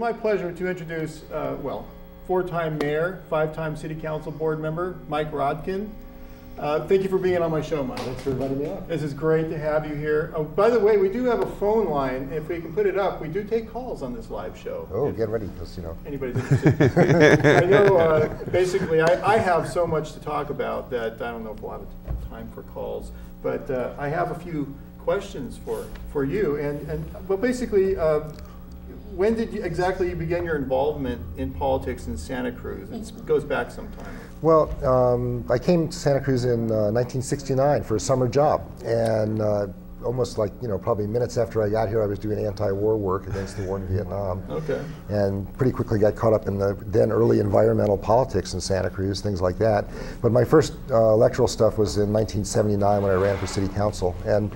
my pleasure to introduce, well, 4-time mayor, 5-time city council board member, Mike Rotkin. Thank you for being on my show, Mike. Thanks for inviting me on. This is great to have you here. Oh, by the way, we do have a phone line. If we can put it up, we do take calls on this live show. Oh, get ready, because anybody's interested. I know, basically, I have so much to talk about that I don't know if we'll have time for calls. But I have a few questions for you. But basically, when did you exactly begin your involvement in politics in Santa Cruz? It goes back some time. Well, I came to Santa Cruz in 1969 for a summer job, and almost like, probably minutes after I got here, I was doing anti-war work against the war in Vietnam. Okay. And pretty quickly got caught up in the then early environmental politics in Santa Cruz, things like that. But my first electoral stuff was in 1979 when I ran for city council. And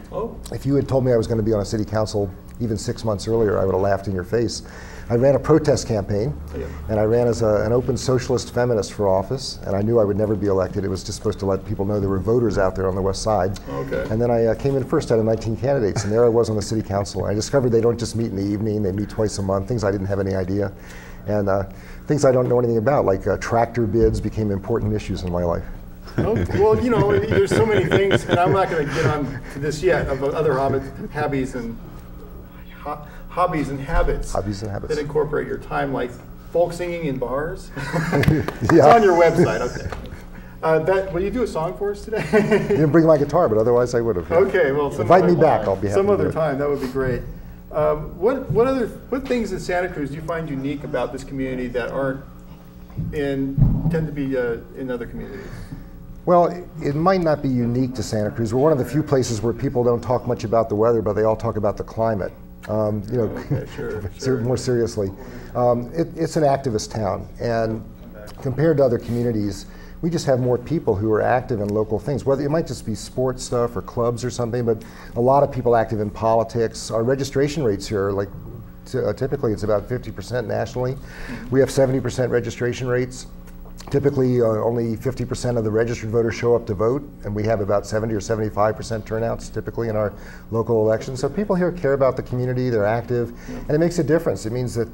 if you had told me I was going to be on a city council even 6 months earlier, I would have laughed in your face. I ran a protest campaign, and I ran as an open socialist feminist for office, and I knew I would never be elected. It was just supposed to let people know there were voters out there on the west side. Okay. And then I came in first out of 19 candidates, and there I was on the city council. I discovered they don't just meet in the evening, they meet twice a month, things I didn't have any idea. And things I don't know anything about, like tractor bids, became important issues in my life. Well, there's so many things, and I'm not going to get on to this yet, of other hobbies and habits that incorporate your time, like folk singing in bars. It's on your website. Okay. Will you do a song for us today? You didn't bring my guitar, but otherwise I would have. Okay, well, invite me back. I'll be happy. Some other time, that would be great. What things in Santa Cruz do you find unique about this community that tend to be in other communities? Well, it might not be unique to Santa Cruz. We're one of the few places where people don't talk much about the weather, but they all talk about the climate. More seriously. It's an activist town, and compared to other communities, we just have more people who are active in local things. Whether it might just be sports stuff or clubs or something, but a lot of people active in politics. Our registration rates here are like, typically it's about 50% nationally. We have 70% registration rates. Typically, only 50% of the registered voters show up to vote, and we have about 70 or 75% turnouts typically in our local elections. So people here care about the community, they're active, and it makes a difference. It means that,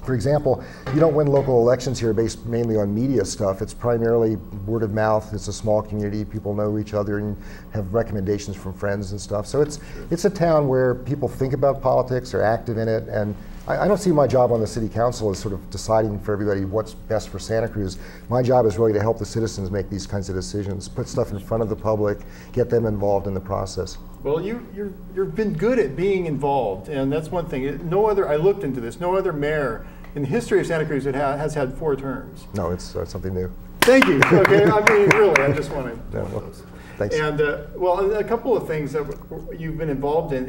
for example, you don't win local elections here based mainly on media stuff. It's primarily word of mouth. It's a small community. People know each other and have recommendations from friends and stuff. So it's a town where people think about politics, are active in it, and I don't see my job on the city council as sort of deciding for everybody what's best for Santa Cruz. My job is really to help the citizens make these kinds of decisions, put stuff in front of the public, get them involved in the process. Well, you've been good at being involved, and that's one thing. I looked into this, no other mayor in the history of Santa Cruz has had 4 terms. No, it's something new. Thank you. Okay, I mean, really, I just want to know those. Thanks. And well, a couple of things that you've been involved in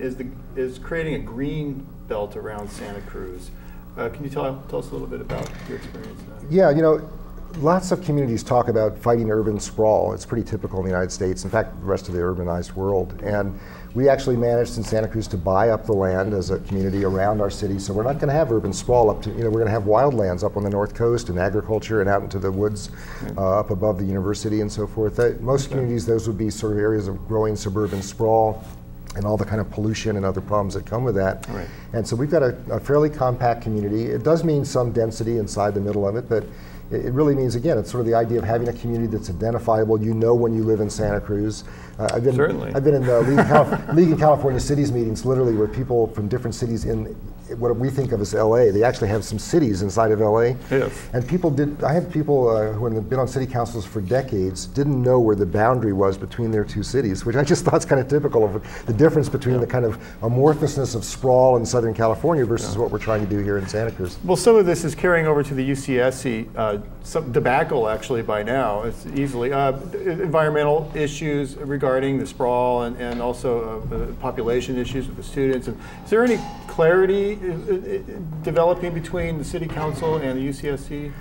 is creating a green belt around Santa Cruz. Can you tell us a little bit about your experience in that? Yeah, lots of communities talk about fighting urban sprawl. It's pretty typical in the United States, in fact, the rest of the urbanized world. And we actually managed in Santa Cruz to buy up the land as a community around our city, so we're not going to have urban sprawl up to, we're going to have wildlands up on the north coast and agriculture and out into the woods up above the university and so forth. Most communities, those would be sort of areas of growing suburban sprawl and all the kind of pollution and other problems that come with that. Right. And so we've got a fairly compact community. It does mean some density inside the middle of it, but it really means, again, it's sort of the idea of having a community that's identifiable. You know when you live in Santa Cruz. I've been in the League of California Cities meetings, literally, where people from different cities in what we think of as LA, they actually have some cities inside of LA. Yes. And I had people who have been on city councils for decades, didn't know where the boundary was between their 2 cities, which I just thought is kind of typical of the difference between the kind of amorphousness of sprawl in Southern California versus what we're trying to do here in Santa Cruz. Well, some of this is carrying over to the UCSC, some debacle actually by now. It's easily environmental issues regarding the sprawl and also population issues with the students. And is there any clarity developing between the City Council and the UCSC?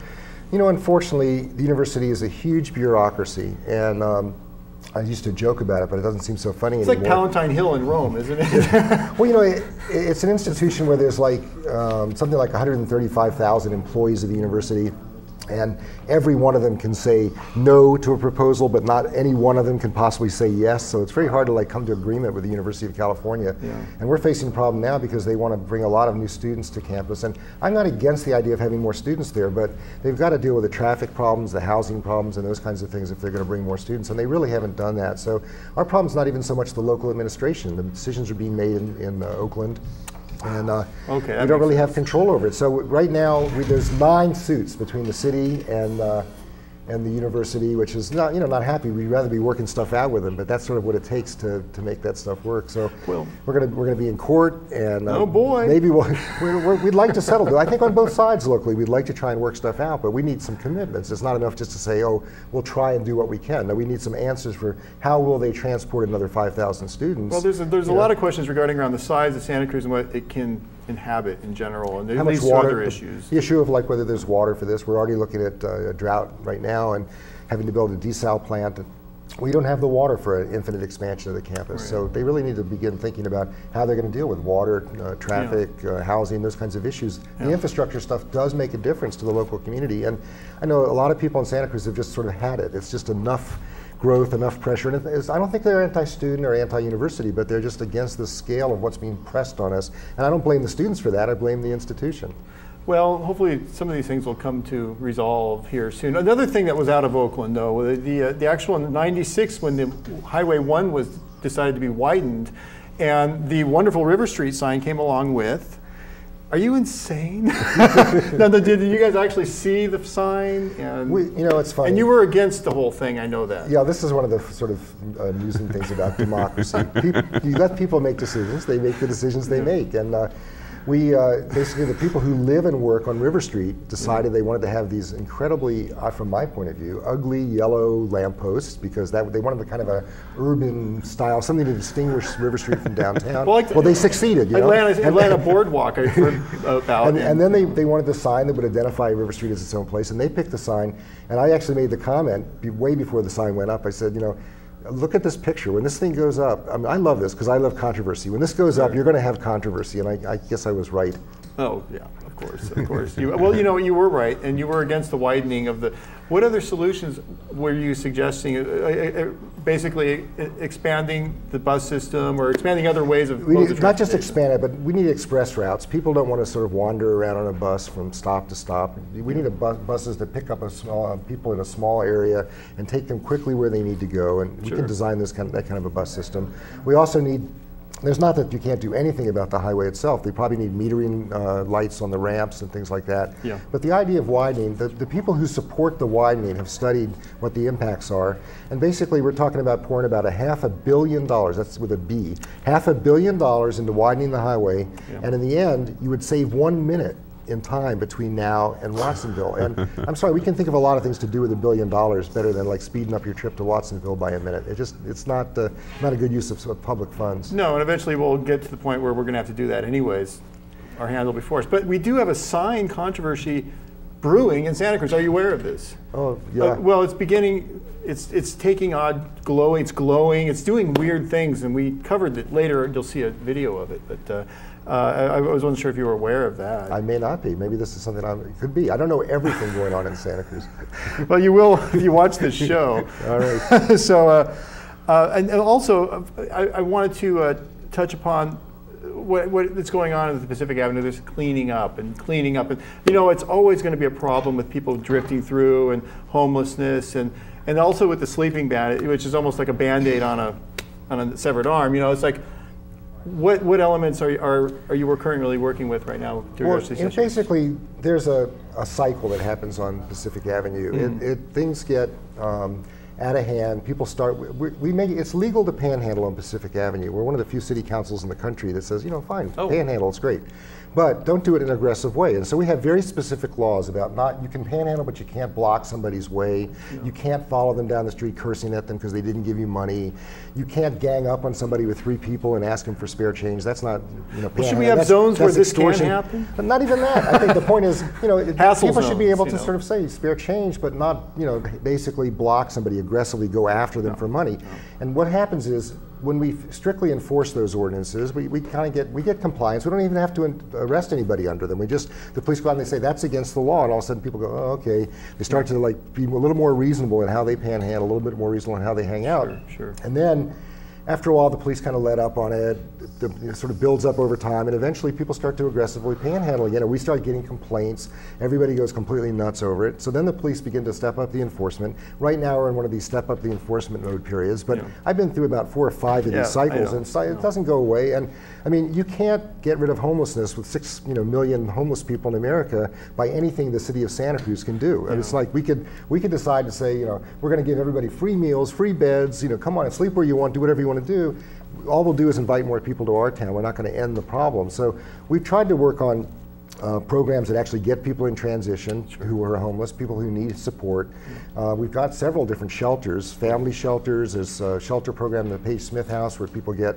Unfortunately, the university is a huge bureaucracy, and I used to joke about it, but it doesn't seem so funny anymore. It's like Palatine Hill in Rome, isn't it? Well, it's an institution where there's like something like 135,000 employees of the university. And every one of them can say no to a proposal, but not any one of them can possibly say yes. So it's very hard to like come to agreement with the University of California. Yeah. And we're facing a problem now because they want to bring a lot of new students to campus. And I'm not against the idea of having more students there, but they've got to deal with the traffic problems, the housing problems, and those kinds of things if they're going to bring more students. And they really haven't done that. So our problem's not even so much the local administration. The decisions are being made in Oakland. And we don't really have control over it. So right now, there's 9 suits between the city and the university, which is not, not happy. We'd rather be working stuff out with them, but that's sort of what it takes to make that stuff work. So we're gonna be in court, and oh boy, maybe we'd like to settle it. I think on both sides locally, we'd like to try and work stuff out, but we need some commitments. It's not enough just to say, oh, we'll try and do what we can. No, we need some answers for how will they transport another 5,000 students. Well, there's a lot of questions regarding around the size of Santa Cruz and what it can inhabit in general, and there's other issues. The issue of like whether there's water for this. We're already looking at a drought right now and having to build a desal plant. We don't have the water for an infinite expansion of the campus, right. So they really need to begin thinking about how they're going to deal with water, traffic, housing, those kinds of issues. The infrastructure stuff does make a difference to the local community, and I know a lot of people in Santa Cruz have just sort of had it. It's just enough growth, enough pressure. And I don't think they're anti-student or anti-university, but they're just against the scale of what's being pressed on us. And I don't blame the students for that, I blame the institution. Well, hopefully some of these things will come to resolve here soon. Another thing that was out of Oakland, though, the actual in '96 when the Highway 1 was decided to be widened, and the wonderful River Street sign came along with. Are you insane? No, did you guys actually see the sign? And it's funny. And you were against the whole thing, I know that. Yeah, this is one of the sort of amusing things about democracy. You let people make decisions, they make the decisions they make. And basically the people who live and work on River Street decided they wanted to have these incredibly, from my point of view, ugly yellow lampposts because they wanted a kind of a urban style, something to distinguish River Street from downtown. Well, they succeeded. Atlanta Boardwalk, I heard about. And then they wanted the sign that would identify River Street as its own place, and they picked the sign. And I actually made the comment way before the sign went up. I said, look at this picture. When this thing goes up, I love this because I love controversy. When this goes up, you're going to have controversy, and I guess I was right. Oh yeah, of course. Well, you were right, and you were against the widening of the. What other solutions were you suggesting? Basically, expanding the bus system or expanding other ways of not just expand it, but we need express routes. People don't want to sort of wander around on a bus from stop to stop. We need buses that pick up people in a small area and take them quickly where they need to go, and we can design that kind of a bus system. We also need. There's not that you can't do anything about the highway itself. They probably need metering lights on the ramps and things like that. Yeah. But the idea of widening, the people who support the widening have studied what the impacts are. And basically we're talking about pouring about $500 million, that's with a B, $500 million into widening the highway. Yeah. And in the end, you would save 1 minute in time between now and Watsonville. And I'm sorry, we can think of a lot of things to do with $1 billion better than like speeding up your trip to Watsonville by a minute. It's not a good use of public funds. No, and eventually we'll get to the point where we're going to have to do that anyways. Our hand will be forced. But we do have a sign controversy brewing in Santa Cruz. Are you aware of this? Oh, yeah. Well, it's beginning. It's taking odd glowing. It's glowing. It's doing weird things, and we covered it later. You'll see a video of it, but. I wasn't sure if you were aware of that. I may not be. Maybe this is something it could be. I don't know everything going on in Santa Cruz. Well, you will if you watch this show. All right. So, and also, I wanted to touch upon what's going on in the Pacific Avenue. There's cleaning up, and it's always going to be a problem with people drifting through and homelessness, and also with the sleeping ban, which is almost like a Band-Aid on a severed arm. It's like. What elements are you currently working with right now? Basically, there's a cycle that happens on Pacific Avenue. Mm-hmm. Things get out of hand. People start. It's legal to panhandle on Pacific Avenue. We're one of the few city councils in the country that says, fine, panhandle, it's great. But don't do it in an aggressive way. And so we have very specific laws about you can panhandle, but you can't block somebody's way. No. You can't follow them down the street cursing at them because they didn't give you money. You can't gang up on somebody with 3 people and ask them for spare change. That's not, well, should we have zones where this can't happen? But not even that. I think the point is, people should be able to sort of say spare change, but not, basically block somebody, aggressively go after them for money. No. And what happens is, when we strictly enforce those ordinances, we get compliance. We don't even have to arrest anybody under them. The police go out and they say that's against the law, and all of a sudden people go, oh, okay. They start to like be a little more reasonable in how they panhandle, a little bit more reasonable in how they hang out. Sure. And then after a while, the police kind of let up on it. It sort of builds up over time, and eventually people start to aggressively panhandle again, and we start getting complaints. Everybody goes completely nuts over it. So then the police begin to step up the enforcement. Right now we're in one of these step up the enforcement mode periods, but I've been through about 4 or 5 of these cycles, and it doesn't go away. And I mean, you can't get rid of homelessness with 6 million homeless people in America by anything the city of Santa Cruz can do. And it's like we could decide to say, we're going to give everybody free meals, free beds, come on and sleep where you want, do whatever you want to do. All we'll do is invite more people to our town. We're not going to end the problem. So we've tried to work on programs that actually get people in transition who are homeless, people who need support. We've got several different shelters, family shelters. There's a shelter program in the Paige Smith House where people get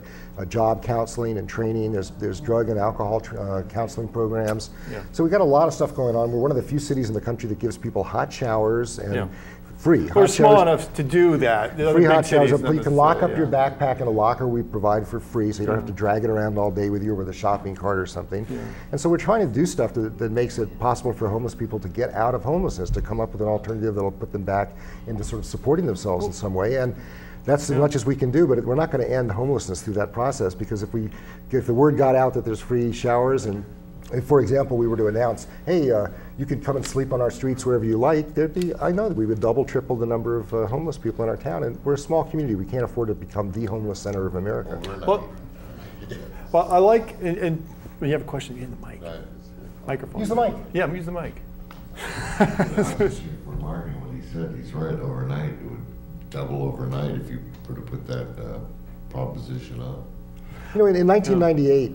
job counseling and training. There's drug and alcohol counseling programs. So we've got a lot of stuff going on. We're one of the few cities in the country that gives people hot showers and free. We're small enough to do that. Free hot showers. You can lock up your backpack in a locker we provide for free, so you don't have to drag it around all day with you or with a shopping cart or something. And so we're trying to do stuff that makes it possible for homeless people to get out of homelessness, to come up with an alternative that will put them back into sort of supporting themselves in some way. And that's as much as we can do, but we're not going to end homelessness through that process, because if the word got out that there's free showers, and if, for example, we were to announce, hey, you can come and sleep on our streets wherever you like, I know that we would double, triple the number of homeless people in our town, and we're a small community. We can't afford to become the homeless center of America. Well, I like, and when you have a question, you get the mic. Microphone. Use the mic. Yeah, use the mic. Remarking when he said he's right, overnight, it would double overnight if you were to put that proposition up. In 1998,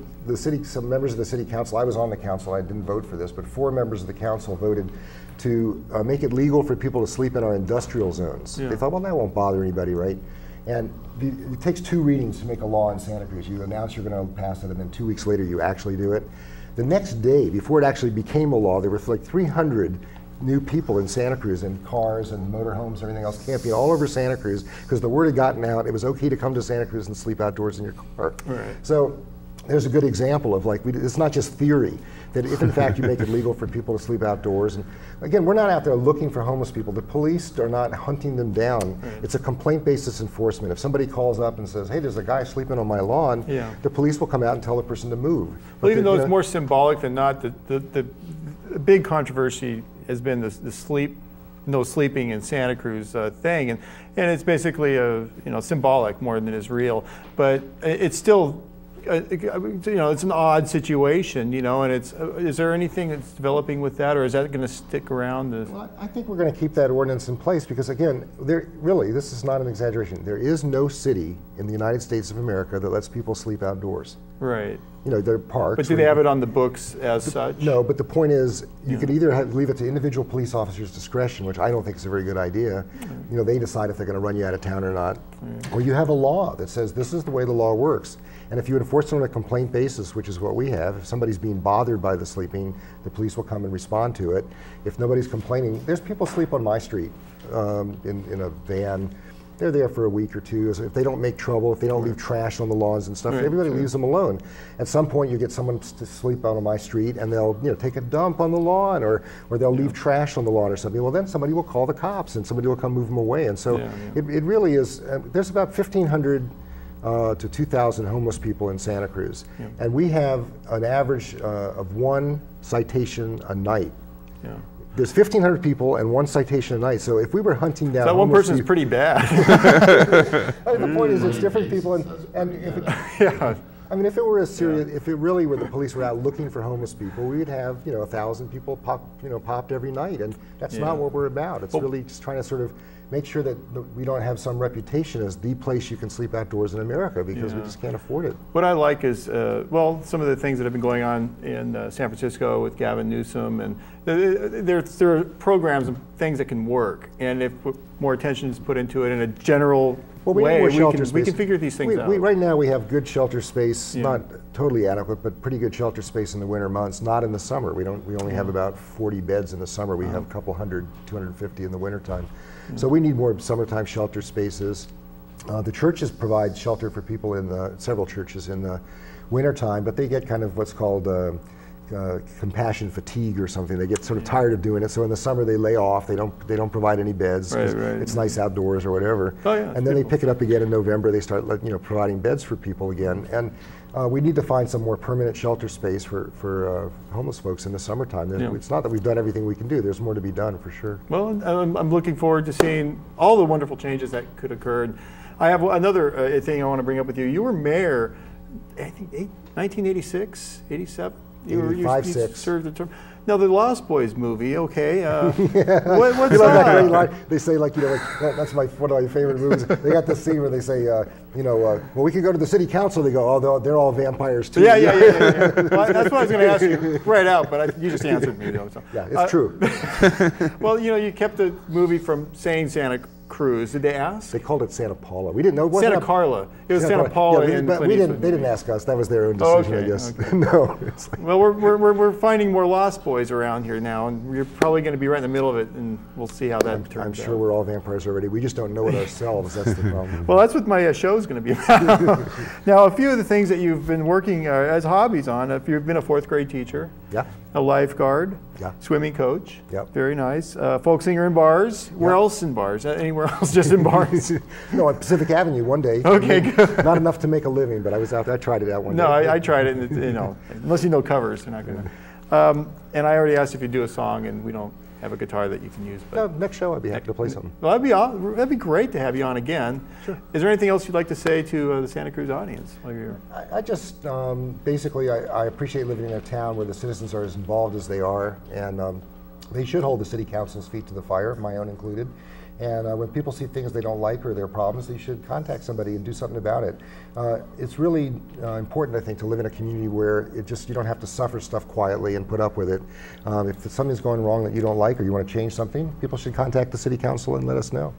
some members of the city council, I was on the council, I didn't vote for this, but 4 members of the council voted to make it legal for people to sleep in our industrial zones. They thought, well, that won't bother anybody, right? And it takes 2 readings to make a law in Santa Cruz. You announce you're going to pass it, and then 2 weeks later you actually do it. The next day, before it actually became a law, there were like 300 new people in Santa Cruz, in cars and motorhomes and everything else, camping all over Santa Cruz, because the word had gotten out, it was okay to come to Santa Cruz and sleep outdoors in your car. So there's a good example of it's not just theory, that if in fact you make it legal for people to sleep outdoors. And again, we're not out there looking for homeless people. The police are not hunting them down. It's a complaint basis enforcement. If somebody calls up and says, hey, there's a guy sleeping on my lawn, the police will come out and tell the person to move. Well, even though it's more symbolic than not, the big controversy has been no sleeping in Santa Cruz thing, and it's basically symbolic more than it is real. But it's still, it's an odd situation, and is there anything that's developing with that, or is that going to stick around? Well, I think we're going to keep that ordinance in place, because again, really, this is not an exaggeration. There is no city in the United States of America that lets people sleep outdoors. Right. There are parks. But do they have it on the books as such? No, but the point is, you could either leave it to individual police officers' discretion, which I don't think is a very good idea. They decide if they're going to run you out of town or not. Or you have a law that says this is the way the law works. And if you enforce it on a complaint basis, which is what we have, if somebody's being bothered by the sleeping, the police will come and respond to it. If nobody's complaining, there's people sleep on my street in a van. They're there for a week or 2. So if they don't make trouble, if they don't leave trash on the lawns and stuff, everybody leaves them alone. At some point, you get someone to sleep out on my street, and they'll take a dump on the lawn, or they'll leave trash on the lawn or something. Well, then somebody will call the cops, and somebody will come move them away. And so it really is. There's about 1,500 to 2,000 homeless people in Santa Cruz, and we have an average of 1 citation a night. There's 1,500 people and 1 citation a night. So if we were hunting down, that one person's pretty bad. The point is, it's different people, and if it, I mean, if it were a serious, if it really were the police were out looking for homeless people, we would have 1,000 people popped every night, and that's not what we're about. It's really just trying to sort of make sure that we don't have some reputation as the place you can sleep outdoors in America, because we just can't afford it. What I like is, some of the things that have been going on in San Francisco with Gavin Newsom, and there are programs and things that can work, and if more attention is put into it in a general way, we can figure these things out. Right now we have good shelter space, not totally adequate, but pretty good shelter space in the winter months, not in the summer. We only have about 40 beds in the summer. We have a couple hundred, 250 in the wintertime. So we need more summertime shelter spaces. The churches provide shelter for people in several churches in the wintertime, but they get kind of what's called compassion fatigue or something. They get sort of tired of doing it, so in the summer they lay off. They don't provide any beds. Right. It's nice outdoors or whatever. Oh, yeah, and then they pick it up again in November. They start providing beds for people again. And we need to find some more permanent shelter space for homeless folks in the summertime. It's not that we've done everything we can do. There's more to be done for sure. Well, I'm looking forward to seeing all the wonderful changes that could occur. And I have another thing I want to bring up with you. You were mayor, I think, 1986, 87? You served the term. Now the Lost Boys movie, okay. What's that? Line, they say that's one of my favorite movies. They got this scene where they say, well, we could go to the city council. They go, oh, they're all vampires too. Yeah. Well, that's what I was going to ask you right out, but you just answered me though. So. Yeah, it's true. Well, you kept the movie from saying Santa Cruz. Did they ask? They called it Santa Paula. We didn't know. Santa Carla. It was Santa Paula. Yeah, but they didn't ask us. That was their own decision, I guess. Okay. No. Well, we're finding more Lost Boys around here now, and we're probably going to be right in the middle of it, and we'll see how that turns out. I'm sure we're all vampires already. We just don't know it ourselves. That's the problem. Well, that's what my show's going to be about. Now, a few of the things that you've been working as hobbies on. If you've been a 4th grade teacher. Yeah. A lifeguard, swimming coach, very nice. Folk singer in bars. Where else in bars? Anywhere else? Just in bars? No, at Pacific Avenue one day. Okay, good. Not enough to make a living, but I was out there. I tried it out one day. No, I tried it, and unless you know covers, you're not going to. And I already asked if you do a song, and we don't have a guitar that you can use. But no, next show I'd be happy to play something. Well, that'd be great to have you on again. Sure. Is there anything else you'd like to say to the Santa Cruz audience while you're here? I just, basically, I appreciate living in a town where the citizens are as involved as they are, and they should hold the city council's feet to the fire, my own included. And when people see things they don't like or their problems, they should contact somebody and do something about it. It's really important, I think, to live in a community where you don't have to suffer stuff quietly and put up with it. If something's going wrong that you don't like or you want to change something, people should contact the city council and let us know.